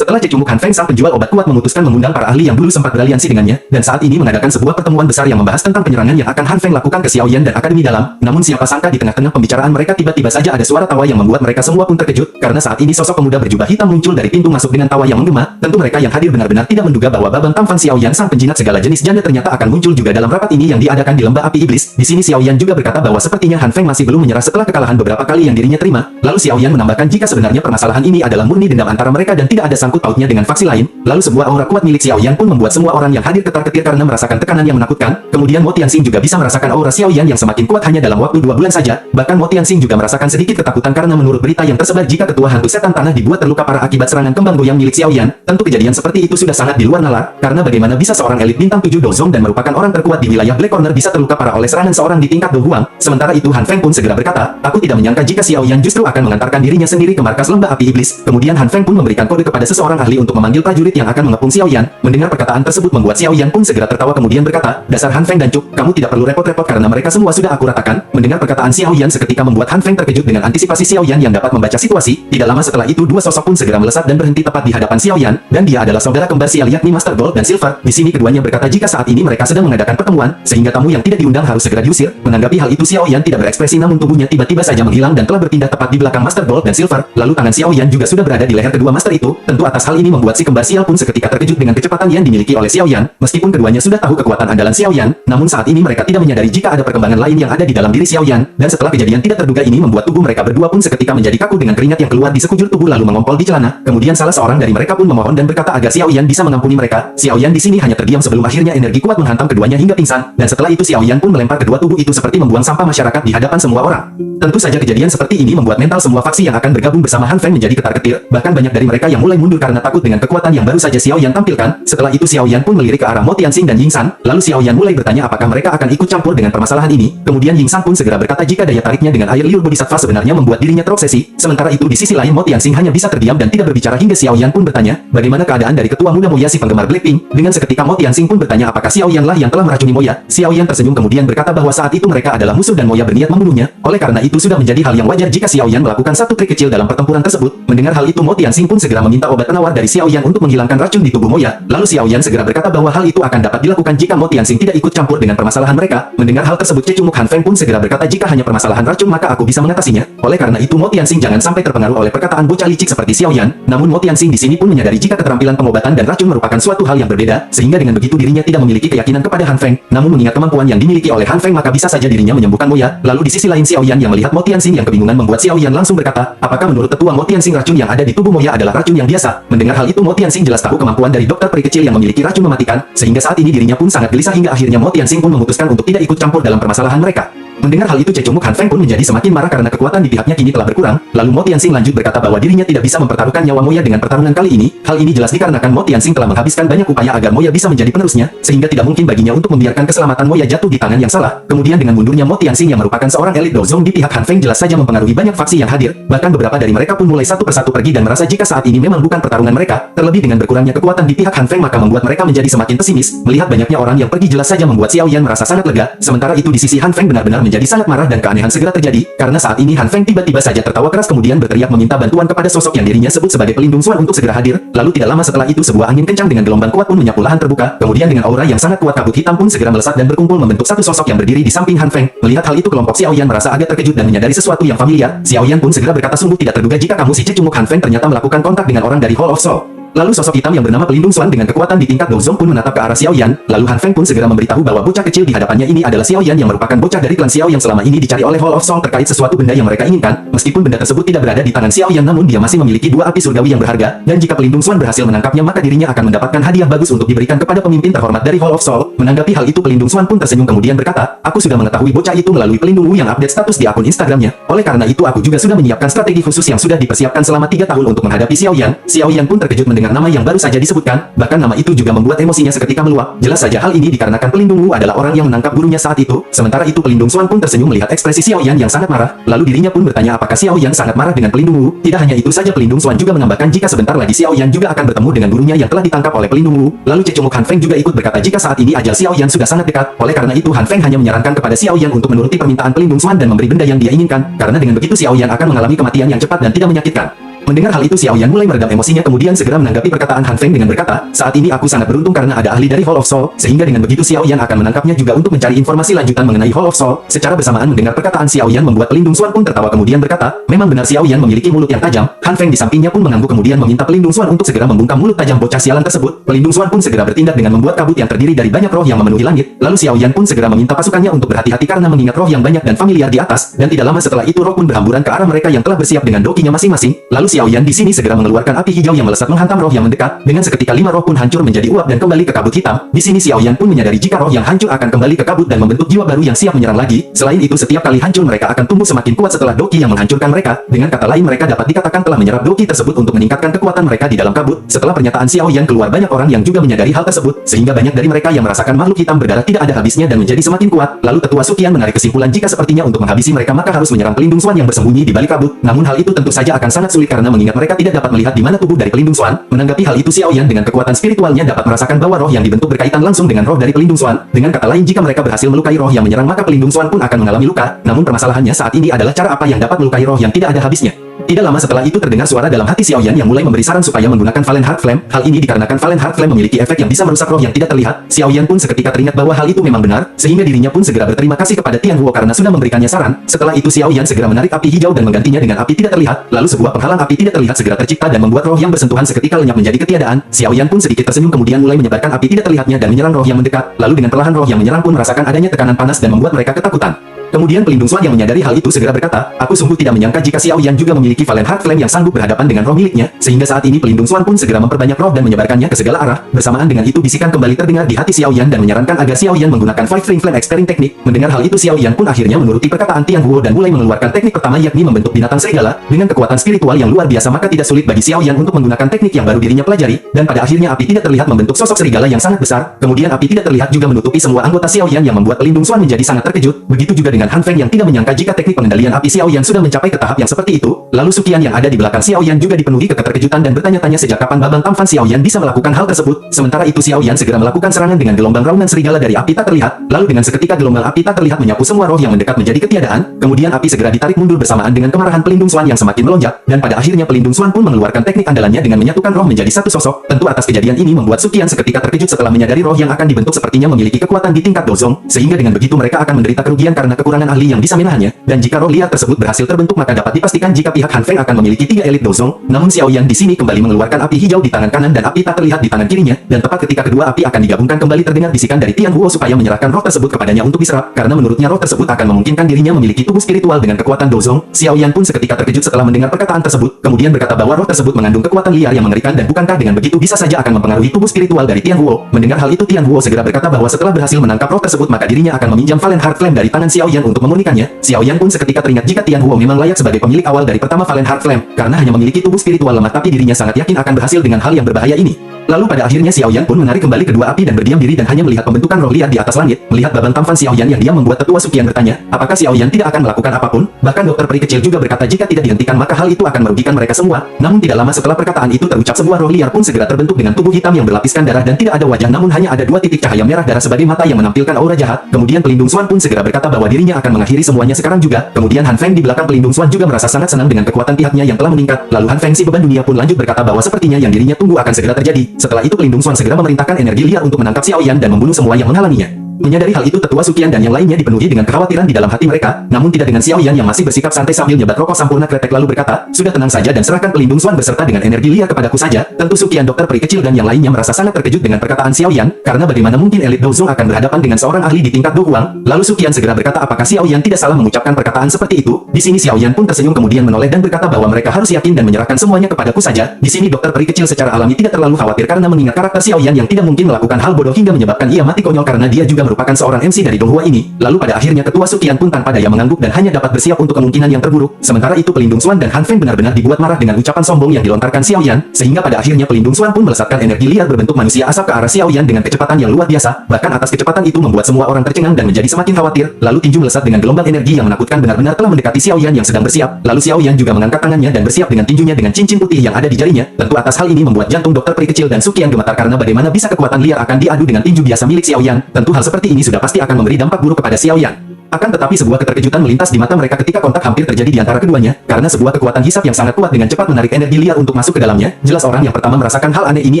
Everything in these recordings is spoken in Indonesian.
Setelah Cecunguk Han Feng sang penjual obat kuat memutuskan mengundang para ahli yang dulu sempat beraliansi dengannya, dan saat ini mengadakan sebuah pertemuan besar yang membahas tentang penyerangan yang akan Han Feng lakukan ke Xiao Yan dan Akademi Dalam. Namun siapa sangka di tengah-tengah pembicaraan mereka tiba-tiba saja ada suara tawa yang membuat mereka semua pun terkejut, karena saat ini sosok pemuda berjubah hitam muncul dari pintu masuk dengan tawa yang menggema. Tentu mereka yang hadir benar-benar tidak menduga bahwa Babang Tampan Xiao Yan sang penjinak segala jenis janda ternyata akan muncul juga dalam rapat ini yang diadakan di Lembah Api Iblis. Di sini Xiao Yan juga berkata bahwa sepertinya Han Feng masih belum menyerah setelah kekalahan beberapa kali yang dirinya terima. Lalu Xiao Yan menambahkan jika sebenarnya permasalahan ini adalah murni dendam antara mereka dan tidak ada sangkut pautnya dengan faksi lain. Lalu sebuah aura kuat milik Xiao Yan pun membuat semua orang yang hadir ketar-ketir karena merasakan tekanan yang menakutkan. Kemudian Mo Tianxing juga bisa merasakan aura Xiao Yan yang semakin kuat hanya dalam waktu 2 bulan saja. Bahkan Mo Tianxing juga merasakan sedikit ketakutan karena menurut berita yang tersebar jika ketua hantu setan tanah dibuat terluka parah akibat serangan kembang goyang milik Xiao Yan. Tentu kejadian seperti itu sudah sangat di luar nalar, karena bagaimana bisa seorang elit bintang 7 Dozong dan merupakan orang terkuat di wilayah Black Corner bisa terluka parah oleh serangan seorang di tingkat Do Huang. Sementara itu Han Feng pun segera berkata, aku tidak menyangka jika Xiao Yan justru akan mengantarkan dirinya sendiri ke markas Lembah Api Iblis. Kemudian Han Feng pun memberikan kode kepada seseorang ahli untuk memanggil prajurit yang akan mengepung Xiao Yan. Mendengar perkataan tersebut membuat Xiao Yan pun segera tertawa kemudian berkata, dasar Han Feng dan Cuk, kamu tidak perlu repot-repot karena mereka semua sudah aku ratakan. Mendengar perkataan Xiao Yan seketika membuat Han Feng terkejut dengan antisipasi Xiao Yan yang dapat membaca situasi. Tidak lama setelah itu dua sosok pun segera melesat dan berhenti tepat di hadapan Xiao Yan, dan dia adalah saudara kembar Xiao yakni Master Gold dan Silver. Di sini keduanya berkata jika saat ini mereka sedang mengadakan pertemuan, sehingga tamu yang tidak diundang harus segera diusir. Menanggapi hal itu Xiao Yan tidak berekspresi namun tubuhnya tiba-tiba saja menghilang dan telah berpindah tepat di belakang Master Gold dan Silver. Lalu tangan Xiao Yan juga sudah berada di leher kedua master itu. Tentu atas hal ini membuat si kembar Xiao pun seketika terkejut dengan kecepatan yang dimiliki oleh Xiao Yan. Meskipun keduanya sudah tahu kekuatan andalan Xiao Yan, namun saat ini mereka tidak menyadari jika ada perkembangan lain yang ada di dalam diri Xiao Yan. Dan setelah kejadian tidak terduga ini membuat tubuh mereka berdua pun seketika menjadi kaku dengan keringat yang keluar di sekujur tubuh lalu mengompol di celana. Kemudian salah seorang dari mereka pun memohon dan berkata agar Xiao Yan bisa mengampuni mereka. Xiao Yan di sini hanya terdiam sebelum akhirnya energi kuat menghantam keduanya hingga pingsan. Dan setelah itu Xiao Yan pun melempar kedua tubuh itu seperti membuang sampah masyarakat di hadapan semua orang. Tentu saja kejadian seperti ini membuat mental semua faksi yang akan bergabung bersama Han Feng menjadi ketar-ketir. Bahkan banyak dari mereka yang mulai mundur karena takut dengan kekuatan yang baru saja Xiao Yan tampilkan. Setelah itu Xiao Yan pun melirik ke arah Mo Tianxing dan Ying San. Lalu Xiao Yan mulai bertanya apakah mereka akan ikut campur dengan permasalahan ini. Kemudian Ying San pun segera berkata jika daya tariknya dengan air liur bodhisattva sebenarnya membuat dirinya terobsesi. Sementara itu di sisi lain Mo Tianxing hanya bisa terdiam dan tidak berbicara hingga Xiao Yan pun bertanya, bagaimana keadaan dari ketua muda Moya si penggemar Blackpink. Dengan seketika Mo Tianxing pun bertanya apakah Xiao Yan lah yang telah meracuni Moya. Xiao Yan tersenyum kemudian berkata bahwa saat itu mereka adalah musuh dan Moya berniat membunuhnya. Oleh karena itu sudah menjadi hal yang wajar jika Xiao Yan melakukan satu trik kecil dalam pertempuran tersebut. Mendengar hal itu Mo Tianxing pun segera meminta obat penawar dari Xiao Yan untuk menghilangkan racun di tubuh Moya. Lalu Xiao Yan segera berkata bahwa hal itu akan dapat dilakukan jika Mo Tianxing tidak ikut campur dengan permasalahan mereka. Mendengar hal tersebut Cecunguk Han Feng pun segera berkata jika hanya permasalahan racun maka aku bisa mengatasinya. Oleh karena itu Mo Tianxing jangan sampai terpengaruh oleh perkataan bocah licik seperti Xiao Yan. Namun Mo Tianxing di sini pun menyadari jika keterampilan pengobatan dan racun merupakan suatu hal yang berbeda, sehingga dengan begitu dirinya tidak memiliki keyakinan kepada Han Feng. Namun mengingat kemampuan yang dimiliki oleh Han Feng maka bisa saja dirinya menyembuhkan Moya. Lalu di sisi lain Xiao Yan yang melihat Mo Tianxing yang kebingungan membuat Xiao Yan langsung berkata, apakah menurut tetua Mo Tianxing racun yang ada di tubuh Moya adalah racun yang biasa? Mendengar hal itu Mo Tianxing jelas tahu kemampuan dari dokter peri kecil yang memiliki racun mematikan, sehingga saat ini dirinya pun sangat gelisah hingga akhirnya Mo Tianxing pun memutuskan untuk tidak ikut campur dalam permasalahan mereka. Mendengar hal itu Cecunguk Han Feng pun menjadi semakin marah karena kekuatan di pihaknya kini telah berkurang. Lalu Mo Tianxing lanjut berkata bahwa dirinya tidak bisa mempertaruhkan nyawa Moya dengan pertarungan kali ini. Hal ini jelas dikarenakan Mo Tianxing telah menghabiskan banyak upaya agar Moya bisa menjadi penerusnya, sehingga tidak mungkin baginya untuk membiarkan keselamatan Moya jatuh di tangan yang salah. Kemudian dengan mundurnya Mo Tianxing yang merupakan seorang elit Dozong di pihak Han Feng jelas saja mempengaruhi banyak faksi yang hadir. Bahkan beberapa dari mereka pun mulai satu persatu pergi dan merasa jika saat ini memang bukan pertarungan mereka. Terlebih dengan berkurangnya kekuatan di pihak Han Feng maka membuat mereka menjadi semakin pesimis. Melihat banyaknya orang yang pergi jelas saja membuat Xiao Yan merasa sangat lega. Sementara itu di sisi Han Feng benar-benar menjadi sangat marah dan keanehan segera terjadi, karena saat ini Han Feng tiba-tiba saja tertawa keras kemudian berteriak meminta bantuan kepada sosok yang dirinya sebut sebagai pelindung Suan untuk segera hadir. Lalu tidak lama setelah itu sebuah angin kencang dengan gelombang kuat pun menyapu lahan terbuka, kemudian dengan aura yang sangat kuat kabut hitam pun segera melesat dan berkumpul membentuk satu sosok yang berdiri di samping Han Feng. Melihat hal itu kelompok Xiao Yan merasa agak terkejut dan menyadari sesuatu yang familiar. Xiao Yan pun segera berkata sungguh tidak terduga jika kamu si Cecunguk Han Feng ternyata melakukan kontak dengan orang dari Hall of Soul. Lalu sosok hitam yang bernama pelindung Suan dengan kekuatan di tingkat Dozong pun menatap ke arah Xiao Yan. Lalu Han Feng pun segera memberitahu bahwa bocah kecil di hadapannya ini adalah Xiao Yan yang merupakan bocah dari klan Xiao yang selama ini dicari oleh Hall of Soul terkait sesuatu benda yang mereka inginkan. Meskipun benda tersebut tidak berada di tangan Xiao Yan namun dia masih memiliki dua api surgawi yang berharga, dan jika pelindung Suan berhasil menangkapnya maka dirinya akan mendapatkan hadiah bagus untuk diberikan kepada pemimpin terhormat dari Hall of Soul. Menanggapi hal itu pelindung Suan pun tersenyum kemudian berkata, aku sudah mengetahui bocah itu melalui pelindung Wu yang update status di akun Instagramnya. Oleh karena itu aku juga sudah menyiapkan strategi khusus yang sudah dipersiapkan selama 3 tahun untuk menghadapi Xiao Yan. Xiao Yan pun terkejut mendengar nama yang baru saja disebutkan, bahkan nama itu juga membuat emosinya seketika meluap. Jelas saja hal ini dikarenakan pelindung Wu adalah orang yang menangkap gurunya saat itu. Sementara itu pelindung Suan pun tersenyum melihat ekspresi Xiao Yan yang sangat marah. Lalu dirinya pun bertanya apakah Xiao Yan sangat marah dengan pelindung Wu. Tidak hanya itu saja pelindung Suan juga menambahkan jika sebentar lagi Xiao Yan juga akan bertemu dengan gurunya yang telah ditangkap oleh pelindung Wu. Lalu Cecunguk Han Feng juga ikut berkata jika saat ini ajal Xiao Yan sudah sangat dekat. Oleh karena itu Han Feng hanya menyarankan kepada Xiao Yan untuk menuruti permintaan pelindung Suan dan memberi benda yang dia inginkan, karena dengan begitu Xiao Yan akan mengalami kematian yang cepat dan tidak menyakitkan. Mendengar hal itu Xiao Yan mulai meredam emosinya kemudian segera menanggapi perkataan Han Feng dengan berkata, saat ini aku sangat beruntung karena ada ahli dari Hall of Soul, sehingga dengan begitu Xiao Yan akan menangkapnya juga untuk mencari informasi lanjutan mengenai Hall of Soul. Secara bersamaan mendengar perkataan Xiao Yan membuat pelindung Xuan pun tertawa kemudian berkata, memang benar Xiao Yan memiliki mulut yang tajam. Han Feng di sampingnya pun mengangguk kemudian meminta pelindung Xuan untuk segera membungkam mulut tajam bocah sialan tersebut. Pelindung Xuan pun segera bertindak dengan membuat kabut yang terdiri dari banyak roh yang memenuhi langit. Lalu Xiao Yan pun segera meminta pasukannya untuk berhati-hati karena mengingat roh yang banyak dan familiar di atas, dan tidak lama setelah itu roh pun berhamburan ke arah mereka yang telah bersiap dengan dokinya masing-masing. Lalu Xiao Yan di sini segera mengeluarkan api hijau yang melesat menghantam roh yang mendekat. Dengan seketika 5 roh pun hancur menjadi uap dan kembali ke kabut hitam. Di sini Xiao Yan pun menyadari jika roh yang hancur akan kembali ke kabut dan membentuk jiwa baru yang siap menyerang lagi. Selain itu setiap kali hancur mereka akan tumbuh semakin kuat setelah doki yang menghancurkan mereka. Dengan kata lain mereka dapat dikatakan telah menyerap doki tersebut untuk meningkatkan kekuatan mereka di dalam kabut. Setelah pernyataan Xiao Yan keluar banyak orang yang juga menyadari hal tersebut, sehingga banyak dari mereka yang merasakan makhluk hitam berdarah tidak ada habisnya dan menjadi semakin kuat. Lalu tetua Sukian menarik kesimpulan jika sepertinya untuk menghabisi mereka maka harus menyerang pelindung Xuan yang bersembunyi di balik kabut. Namun hal itu tentu saja akan sangat sulit karena mengingat mereka tidak dapat melihat di mana tubuh dari pelindung Xuan. Menanggapi hal itu Xiao Yan dengan kekuatan spiritualnya dapat merasakan bahwa roh yang dibentuk berkaitan langsung dengan roh dari pelindung Xuan. Dengan kata lain jika mereka berhasil melukai roh yang menyerang maka pelindung Xuan pun akan mengalami luka. Namun permasalahannya saat ini adalah cara apa yang dapat melukai roh yang tidak ada habisnya. Tidak lama setelah itu terdengar suara dalam hati Xiao Yan yang mulai memberi saran supaya menggunakan Valen Heart Flame. Hal ini dikarenakan Valen Heart Flame memiliki efek yang bisa merusak roh yang tidak terlihat. Xiao Yan pun seketika teringat bahwa hal itu memang benar, sehingga dirinya pun segera berterima kasih kepada Tian Huo karena sudah memberikannya saran. Setelah itu Xiao Yan segera menarik api hijau dan menggantinya dengan api tidak terlihat. Lalu sebuah penghalang api tidak terlihat segera tercipta dan membuat roh yang bersentuhan seketika lenyap menjadi ketiadaan. Xiao Yan pun sedikit tersenyum kemudian mulai menyebarkan api tidak terlihatnya dan menyerang roh yang mendekat. Lalu dengan perlahan roh yang menyerang pun merasakan adanya tekanan panas dan membuat mereka ketakutan. Kemudian pelindung Xuan yang menyadari hal itu segera berkata, aku sungguh tidak menyangka jika Xiao Yan juga memiliki Valen Heart Flame yang sanggup berhadapan dengan roh miliknya, sehingga saat ini pelindung Xuan pun segera memperbanyak roh dan menyebarkannya ke segala arah. Bersamaan dengan itu bisikan kembali terdengar di hati Xiao Yan dan menyarankan agar Xiao Yan menggunakan Five Ring Flame Extering Technique. Mendengar hal itu Xiao Yan pun akhirnya menuruti perkataan Tian Huo dan mulai mengeluarkan teknik pertama yakni membentuk binatang serigala. Dengan kekuatan spiritual yang luar biasa maka tidak sulit bagi Xiao Yan untuk menggunakan teknik yang baru dirinya pelajari, dan pada akhirnya api tidak terlihat membentuk sosok serigala yang sangat besar. Kemudian api tidak terlihat juga menutupi semua anggota Xiao Yan yang membuat pelindung Xuan menjadi sangat terkejut. Begitu juga dengan Han Feng yang tidak menyangka jika teknik pengendalian api Xiao Yan sudah mencapai ke tahap yang seperti itu. Lalu Sukian yang ada di belakang Xiao Yan juga dipenuhi keterkejutan dan bertanya-tanya sejak kapan Babang Tamfan Xiao Yan bisa melakukan hal tersebut. Sementara itu Xiao Yan segera melakukan serangan dengan gelombang raunan serigala dari api tak terlihat. Lalu dengan seketika gelombang api tak terlihat menyapu semua roh yang mendekat menjadi ketiadaan. Kemudian api segera ditarik mundur bersamaan dengan kemarahan pelindung Xuan yang semakin melonjak, dan pada akhirnya pelindung Xuan pun mengeluarkan teknik andalannya dengan menyatukan roh menjadi satu sosok. Tentu atas kejadian ini membuat Sukian seketika terkejut setelah menyadari roh yang akan dibentuk sepertinya memiliki kekuatan di tingkat dozong, sehingga dengan begitu mereka akan menderita kerugian karena kekurangan ahli yang bisa menahannya. Dan jika roh liar tersebut berhasil terbentuk maka dapat dipastikan jika pihak Han Feng akan memiliki 3 elit dozong. Namun Xiao Yan di sini kembali mengeluarkan api hijau di tangan kanan dan api tak terlihat di tangan kirinya, dan tepat ketika kedua api akan digabungkan kembali terdengar bisikan dari Tian Huo supaya menyerahkan roh tersebut kepadanya untuk diserap, karena menurutnya roh tersebut akan memungkinkan dirinya memiliki tubuh spiritual dengan kekuatan dozong. Xiao Yan pun seketika terkejut setelah mendengar perkataan tersebut, kemudian berkata bahwa roh tersebut mengandung kekuatan liar yang mengerikan dan bukankah dengan begitu bisa saja akan mempengaruhi tubuh spiritual dari Tian Huo. Mendengar hal itu Tian Huo segera berkata bahwa setelah berhasil menangkap roh tersebut maka dirinya akan meminjam Valen Heart Flame dari tangan Xiao Yan untuk memurnikannya. Xiao Yan pun seketika teringat jika Tian Huo memang layak sebagai pemilik awal dari pertama Valen Heart Flame, karena hanya memiliki tubuh spiritual lemah tapi dirinya sangat yakin akan berhasil dengan hal yang berbahaya ini. Lalu pada akhirnya Xiao Yan pun menarik kembali kedua api dan berdiam diri dan hanya melihat pembentukan roh liar di atas langit. Melihat Babang Tamfan Xiao Yan yang diam membuat tetua Sukian bertanya, apakah Xiao Yan tidak akan melakukan apapun? Bahkan dokter peri kecil juga berkata jika tidak dihentikan maka hal itu akan merugikan mereka semua. Namun tidak lama setelah perkataan itu terucap sebuah roh liar pun segera terbentuk dengan tubuh hitam yang berlapiskan darah dan tidak ada wajah namun hanya ada 2 titik cahaya merah darah sebagai mata yang menampilkan aura jahat. Kemudian pelindung Xuan pun segera berkata bahwa dirinya akan mengakhiri semuanya sekarang juga. Kemudian Han Feng di belakang pelindung Xuan juga merasa sangat senang dengan kekuatan pihaknya yang telah meningkat. Lalu Han Feng si beban dunia pun lanjut berkata bahwa sepertinya yang dirinya tunggu akan segera terjadi. Setelah itu pelindung Xuan segera memerintahkan energi liar untuk menangkap Xiao Yan dan membunuh semua yang menghalanginya. Menyadari hal itu tetua Sukian dan yang lainnya dipenuhi dengan kekhawatiran di dalam hati mereka, namun tidak dengan Xiao Yan yang masih bersikap santai sambil nyebat rokok sampurna kretek lalu berkata, sudah tenang saja dan serahkan pelindung Xuan beserta dengan energi liar kepadaku saja. Tentu Sukian dokter peri kecil dan yang lainnya merasa sangat terkejut dengan perkataan Xiao Yan, karena bagaimana mungkin elit dozong akan berhadapan dengan seorang ahli di tingkat Do Huang. Lalu Sukian segera berkata apakah Xiao Yan tidak salah mengucapkan perkataan seperti itu. Di sini Xiao Yan pun tersenyum kemudian menoleh dan berkata bahwa mereka harus yakin dan menyerahkan semuanya kepadaku saja. Di sini dokter peri kecil secara alami tidak terlalu khawatir karena mengingat karakter Xiao Yan yang tidak mungkin melakukan hal bodoh hingga menyebabkan ia mati konyol karena dia juga merupakan seorang MC dari Donghua ini. Lalu pada akhirnya ketua Sukian pun tanpa daya mengangguk dan hanya dapat bersiap untuk kemungkinan yang terburuk. Sementara itu pelindung Xuan dan Han Feng benar-benar dibuat marah dengan ucapan sombong yang dilontarkan Xiao Yan, sehingga pada akhirnya pelindung Xuan pun melesatkan energi liar berbentuk manusia asap ke arah Xiao Yan dengan kecepatan yang luar biasa. Bahkan atas kecepatan itu membuat semua orang tercengang dan menjadi semakin khawatir. Lalu tinju melesat dengan gelombang energi yang menakutkan benar-benar telah mendekati Xiao Yan yang sedang bersiap. Lalu Xiao Yan juga mengangkat tangannya dan bersiap dengan tinjunya dengan cincin putih yang ada di jarinya. Tentu atas hal ini membuat jantung dokter peri kecil dan Sukian gemetar karena bagaimana bisa kekuatan liar akan diadu dengan tinju biasa milik Xiao Yan. Tentu hal seperti ini sudah pasti akan memberi dampak buruk kepada Xiao Yan. Akan tetapi sebuah keterkejutan melintas di mata mereka ketika kontak hampir terjadi di antara keduanya, karena sebuah kekuatan hisap yang sangat kuat dengan cepat menarik energi liar untuk masuk ke dalamnya. Jelas orang yang pertama merasakan hal aneh ini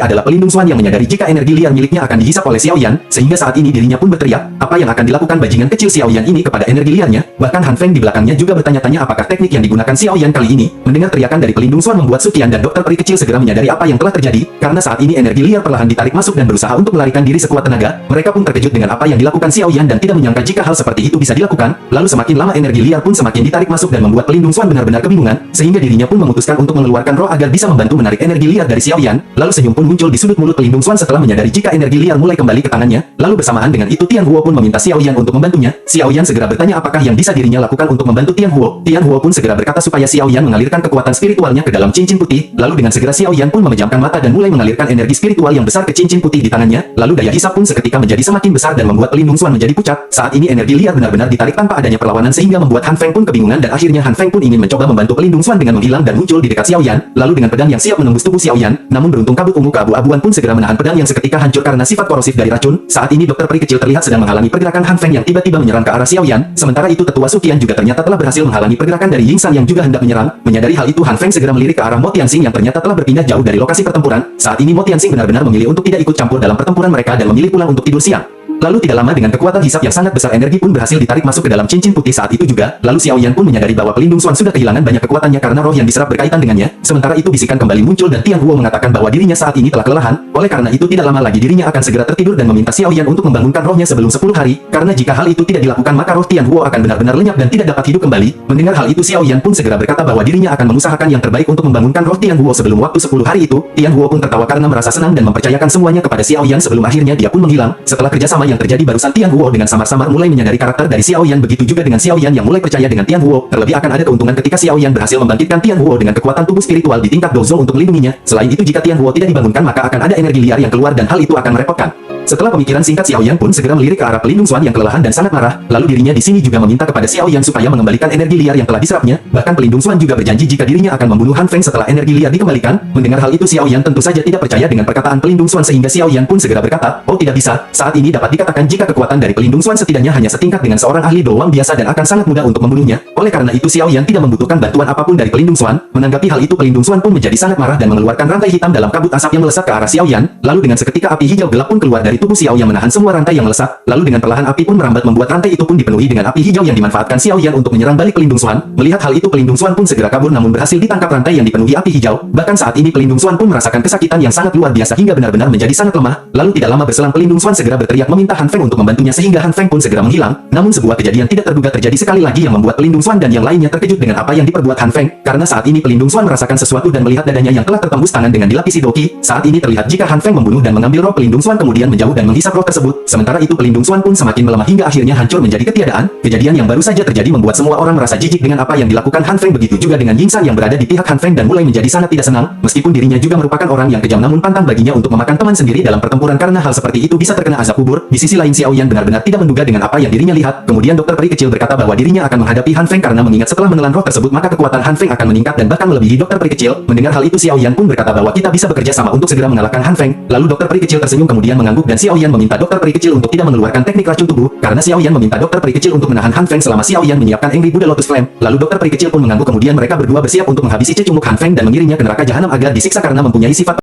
adalah pelindung Swan yang menyadari jika energi liar miliknya akan dihisap oleh Xiao Yan, sehingga saat ini dirinya pun berteriak, apa yang akan dilakukan bajingan kecil Xiao Yan ini kepada energi liarnya. Bahkan Han Feng di belakangnya juga bertanya-tanya apakah teknik yang digunakan Xiao Yan kali ini. Mendengar teriakan dari pelindung Swan membuat Sukian dan dokter peri kecil segera menyadari apa yang telah terjadi, karena saat ini energi liar perlahan ditarik masuk dan berusaha untuk melarikan diri sekuat tenaga. Mereka pun terkejut dengan apa yang dilakukan Xiao Yan dan tidak menyangka jika hal seperti itu bisa dilakukan. Lalu semakin lama energi liar pun semakin ditarik masuk dan membuat pelindung Swan benar-benar kebingungan, sehingga dirinya pun memutuskan untuk mengeluarkan roh agar bisa membantu menarik energi liar dari Xiao Yan. Lalu senyum pun muncul di sudut mulut pelindung Swan setelah menyadari jika energi liar mulai kembali ke tangannya. Lalu bersamaan dengan itu Tian Huo pun meminta Xiao Yan untuk membantunya. Xiao Yan segera bertanya apakah yang bisa dirinya lakukan untuk membantu Tian Huo. Tian Huo pun segera berkata supaya Xiao Yan mengalirkan kekuatan spiritualnya ke dalam cincin putih. Lalu dengan segera Xiao Yan pun memejamkan mata dan mulai mengalirkan energi spiritual yang besar ke cincin putih di tangannya. Lalu daya hisap pun seketika menjadi semakin besar dan membuat pelindung Swan menjadi pucat. Saat ini energi liar benar-benar ditarik tanpa adanya perlawanan sehingga membuat Han Feng pun kebingungan dan akhirnya Han Feng pun ingin mencoba membantu pelindung Swan dengan menghilang dan muncul di dekat Xiao Yan. Lalu dengan pedang yang siap menembus tubuh Xiao Yan, namun beruntung kabut ungu keabu-abuan pun segera menahan pedang yang seketika hancur karena sifat korosif dari racun. Saat ini dokter peri kecil terlihat sedang menghalangi pergerakan Han Feng yang tiba-tiba menyerang ke arah Xiao Yan. Sementara itu tetua Sukian juga ternyata telah berhasil menghalangi pergerakan dari Ying San yang juga hendak menyerang. Menyadari hal itu Han Feng segera melirik ke arah Mo Tianxing yang ternyata telah berpindah jauh dari lokasi pertempuran. Saat ini Mo Tianxing benar-benar memilih untuk tidak ikut campur dalam pertempuran mereka dan memilih pulang untuk tidur siang. Lalu tidak lama dengan kekuatan hisap yang sangat besar energi pun berhasil ditarik masuk ke dalam cincin putih saat itu juga. Lalu Xiao Yan pun menyadari bahwa pelindung Swan sudah kehilangan banyak kekuatannya karena roh yang diserap berkaitan dengannya. Sementara itu bisikan kembali muncul dan Tian Huo mengatakan bahwa dirinya saat ini telah kelelahan. Oleh karena itu tidak lama lagi dirinya akan segera tertidur dan meminta Xiao Yan untuk membangunkan rohnya sebelum 10 hari. Karena jika hal itu tidak dilakukan maka roh Tian Huo akan benar-benar lenyap dan tidak dapat hidup kembali. Mendengar hal itu Xiao Yan pun segera berkata bahwa dirinya akan mengusahakan yang terbaik untuk membangunkan roh Tian Huo sebelum waktu 10 hari itu. Tian Huo pun tertawa karena merasa senang dan mempercayakan semuanya kepada Xiao Yan sebelum akhirnya dia pun menghilang. Setelah kerjasama yang terjadi barusan Tian Huo dengan samar-samar mulai menyadari karakter dari Xiao Yan, begitu juga dengan Xiao Yan yang mulai percaya dengan Tian Huo. Terlebih akan ada keuntungan ketika Xiao Yan berhasil membangkitkan Tian Huo dengan kekuatan tubuh spiritual di tingkat Dozo untuk melindunginya. Selain itu jika Tian Huo tidak dibangunkan maka akan ada energi liar yang keluar dan hal itu akan merepotkan. Setelah pemikiran singkat Xiao Yan pun segera melirik ke arah pelindung Swan yang kelelahan dan sangat marah. Lalu dirinya di sini juga meminta kepada Xiao Yan supaya mengembalikan energi liar yang telah diserapnya. Bahkan pelindung Swan juga berjanji jika dirinya akan membunuh Han Feng setelah energi liar dikembalikan. Mendengar hal itu Xiao Yan tentu saja tidak percaya dengan perkataan pelindung Swan sehingga Xiao Yan pun segera berkata, "Oh tidak bisa, saat ini dapat dikatakan jika kekuatan dari pelindung Swan setidaknya hanya setingkat dengan seorang ahli doang biasa dan akan sangat mudah untuk membunuhnya." Oleh karena itu Xiao Yan tidak membutuhkan bantuan apapun dari pelindung Swan. Menanggapi hal itu pelindung Swan pun menjadi sangat marah dan mengeluarkan rantai hitam dalam kabut asap yang melesat ke arah Xiao Yan. Lalu dengan seketika api hijau gelap pun keluar dari tubuh Xiao Yan menahan semua rantai yang melesat. Lalu dengan perlahan api pun merambat membuat rantai itu pun dipenuhi dengan api hijau yang dimanfaatkan Xiao Yan untuk menyerang balik pelindung Swan. Melihat hal itu pelindung Swan pun segera kabur namun berhasil ditangkap rantai yang dipenuhi api hijau. Bahkan saat ini pelindung Swan pun merasakan kesakitan yang sangat luar biasa hingga benar-benar menjadi sangat lemah. Lalu tidak lama berselang pelindung Swan segera berteriak meminta Han Feng untuk membantunya sehingga Han Feng pun segera menghilang. Namun sebuah kejadian tidak terduga terjadi sekali lagi yang membuat pelindung Swan dan yang lainnya terkejut dengan apa yang diperbuat Han Feng. Karena saat ini pelindung Swan merasakan sesuatu dan melihat dadanya yang telah tertembus tangan dengan dilapisi doki. Saat ini terlihat jika Han Feng membunuh dan mengambil roh pelindung Swan kemudian menjauh dan menghisap roh tersebut. Sementara itu pelindung Swan pun semakin melemah hingga akhirnya hancur menjadi ketiadaan. Kejadian yang baru saja terjadi membuat semua orang merasa jijik dengan apa yang dilakukan Han Feng, begitu juga dengan Ying San yang berada di pihak Han Feng dan mulai menjadi sangat tidak senang. Meskipun dirinya juga merupakan orang yang kejam namun pantang baginya untuk memakan teman sendiri dalam pertempuran karena hal seperti itu bisa terkena azab kubur. Di sisi lain Xiao Yan benar-benar tidak menduga dengan apa yang dirinya lihat. Kemudian dokter peri kecil berkata bahwa dirinya akan menghadapi Han Feng karena mengingat setelah menelan roh tersebut maka kekuatan Han Feng akan meningkat dan bahkan melebihi dokter peri kecil. Mendengar hal itu Xiao Yan pun berkata bahwa kita bisa bekerja sama untuk segera mengalahkan Han Feng. Lalu dokter peri kecil tersenyum kemudian mengangguk dan Xiao Yan meminta dokter peri kecil untuk tidak mengeluarkan teknik racun tubuh karena Xiao Yan meminta dokter peri kecil untuk menahan Han Feng selama Xiao Yan menyiapkan Angry Buddha Lotus Flame. Lalu dokter peri kecil pun mengangguk kemudian mereka berdua bersiap untuk menghabisi cecunguk Han Feng dan mengirimnya ke neraka jahanam agar disiksa karena mempunyai sifat